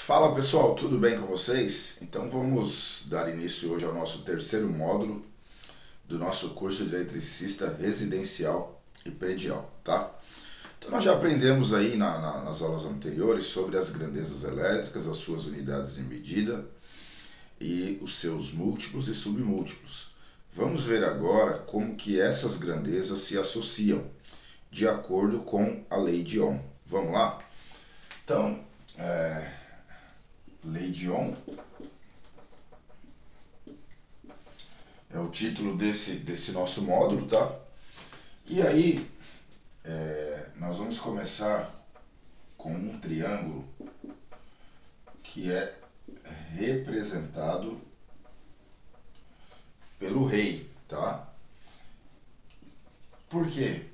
Fala pessoal, tudo bem com vocês? Então vamos dar início hoje ao nosso terceiro módulo do nosso curso de eletricista residencial e predial, tá? Então nós já aprendemos aí nas aulas anteriores sobre as grandezas elétricas, as suas unidades de medida e os seus múltiplos e submúltiplos. Vamos ver agora como que essas grandezas se associam de acordo com a lei de Ohm. Vamos lá? Então, lei de Ohm é o título desse nosso módulo, tá? E aí, nós vamos começar com um triângulo que é representado pelo rei, tá? Por que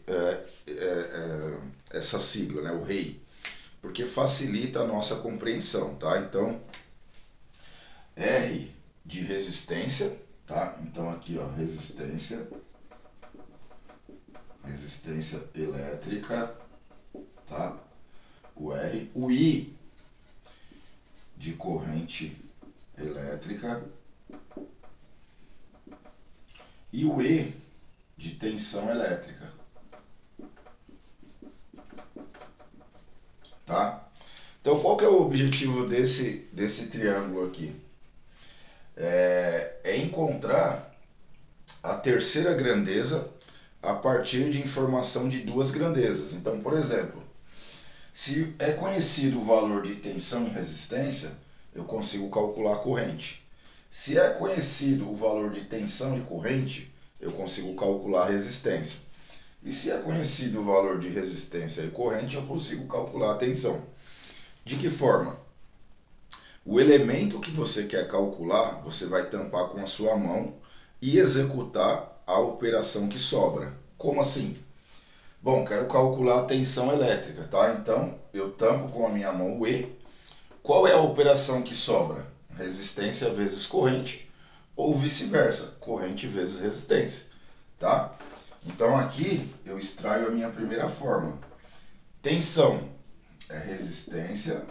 essa sigla, né, o rei? Porque facilita a nossa compreensão, tá? Então, R de resistência, tá? Então aqui, ó, resistência elétrica, tá? O R, o I de corrente elétrica e o E de tensão elétrica, tá? Então qual que é o objetivo desse triângulo aqui? É encontrar a terceira grandeza a partir de informação de duas grandezas. Então, por exemplo, se é conhecido o valor de tensão e resistência, eu consigo calcular a corrente. Se é conhecido o valor de tensão e corrente, eu consigo calcular a resistência. E se é conhecido o valor de resistência e corrente, eu consigo calcular a tensão. De que forma? O elemento que você quer calcular, você vai tampar com a sua mão e executar a operação que sobra. Como assim? Bom, quero calcular a tensão elétrica, tá? Então, eu tampo com a minha mão o E. Qual é a operação que sobra? Resistência vezes corrente, ou vice-versa, corrente vezes resistência, tá? Então, aqui eu extraio a minha primeira fórmula. Tensão é resistência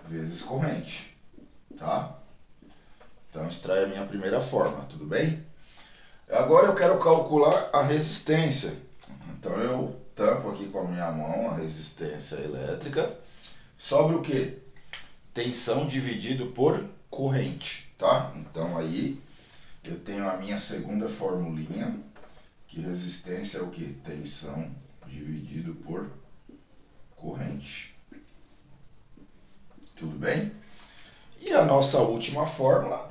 vezes corrente, tá? Então, extraio a minha primeira fórmula, tudo bem? Agora eu quero calcular a resistência. Então eu tampo aqui com a minha mão a resistência elétrica. Sobra o quê? Tensão dividido por corrente, tá? Então aí eu tenho a minha segunda formulinha, que resistência é o quê? Tensão dividido por corrente. Tudo bem? E a nossa última fórmula,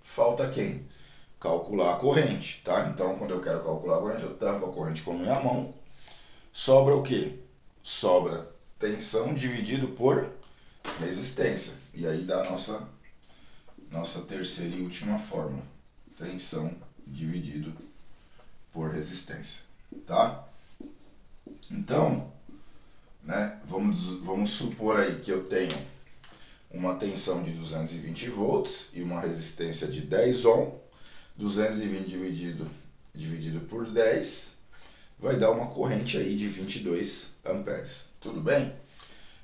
falta quem? Calcular a corrente, tá? Então, quando eu quero calcular a corrente, eu tampo a corrente com a minha mão. Sobra o quê? Sobra tensão dividido por resistência. E aí dá a nossa terceira e última fórmula. Tensão dividido por resistência, tá? Então, né, vamos supor aí que eu tenho uma tensão de 220 volts e uma resistência de 10 ohm. 220 dividido por 10 vai dar uma corrente aí de 22 amperes. Tudo bem?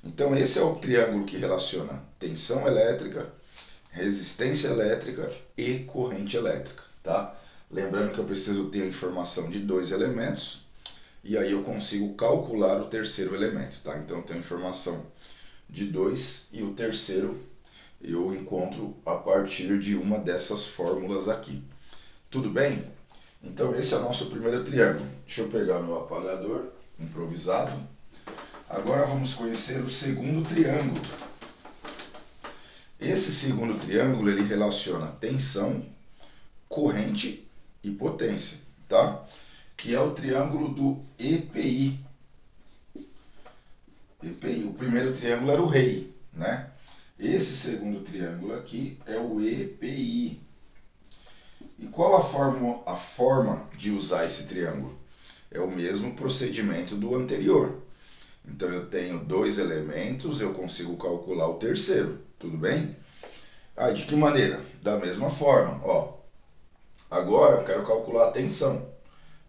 Então esse é o triângulo que relaciona tensão elétrica, resistência elétrica e corrente elétrica, tá? Lembrando que eu preciso ter a informação de dois elementos e aí eu consigo calcular o terceiro elemento, tá? Então eu tenho informação de dois e o terceiro eu encontro a partir de uma dessas fórmulas aqui. Tudo bem? Então esse é o nosso primeiro triângulo. Deixa eu pegar meu apagador improvisado. Agora vamos conhecer o segundo triângulo. Esse segundo triângulo ele relaciona tensão, corrente e potência, tá? Que é o triângulo do EPI. EPI, o primeiro triângulo era o rei, né? Esse segundo triângulo aqui é o EPI. E qual a forma de usar esse triângulo? É o mesmo procedimento do anterior. Então eu tenho dois elementos, eu consigo calcular o terceiro, tudo bem? Aí de que maneira? Da mesma forma, ó. Agora eu quero calcular a tensão.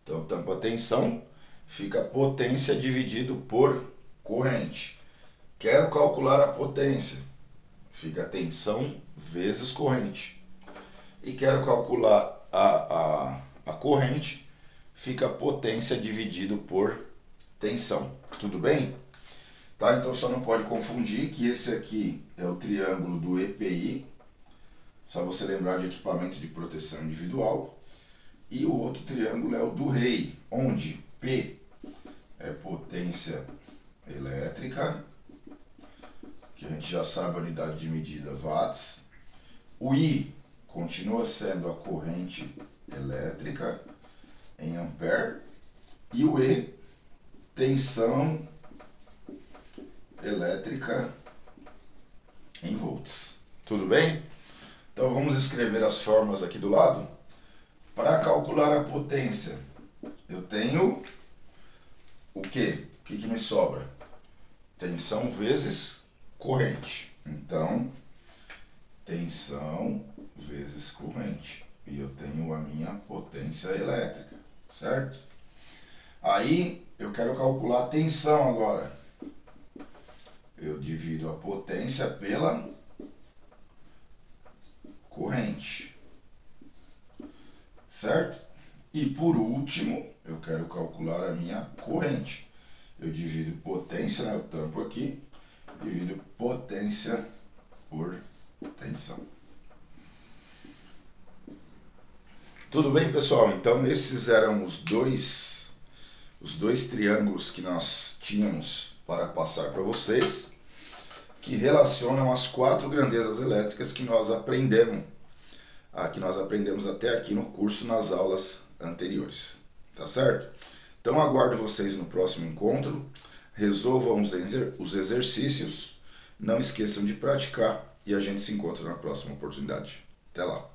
Então eu tampo a tensão, fica a potência dividido por corrente. Quero calcular a potência. fica tensão vezes corrente. E quero calcular a corrente, fica potência dividido por tensão. Tudo bem? Tá? Então só não pode confundir que esse aqui é o triângulo do EPI, só você lembrar de equipamento de proteção individual. E o outro triângulo é o do Rey, onde P é potência elétrica, que a gente já sabe a unidade de medida watts. O I continua sendo a corrente elétrica em ampere. E o E, tensão elétrica em volts. Tudo bem? Então vamos escrever as fórmulas aqui do lado. Para calcular a potência, eu tenho o quê? O que me sobra? Tensão vezes corrente. Então, tensão vezes corrente. E eu tenho a minha potência elétrica, certo? Aí, eu quero calcular a tensão agora. Eu divido a potência pela corrente, certo? E por último, eu quero calcular a minha corrente. Eu divido potência, né, eu tampo aqui, divido potência por tensão. Tudo bem, pessoal? Então esses eram os dois triângulos que nós tínhamos para passar para vocês, que relacionam as 4 grandezas elétricas que nós aprendemos até aqui no curso, nas aulas anteriores. Tá certo? Então aguardo vocês no próximo encontro. Resolvam os exercícios. Não esqueçam de praticar e a gente se encontra na próxima oportunidade. Até lá!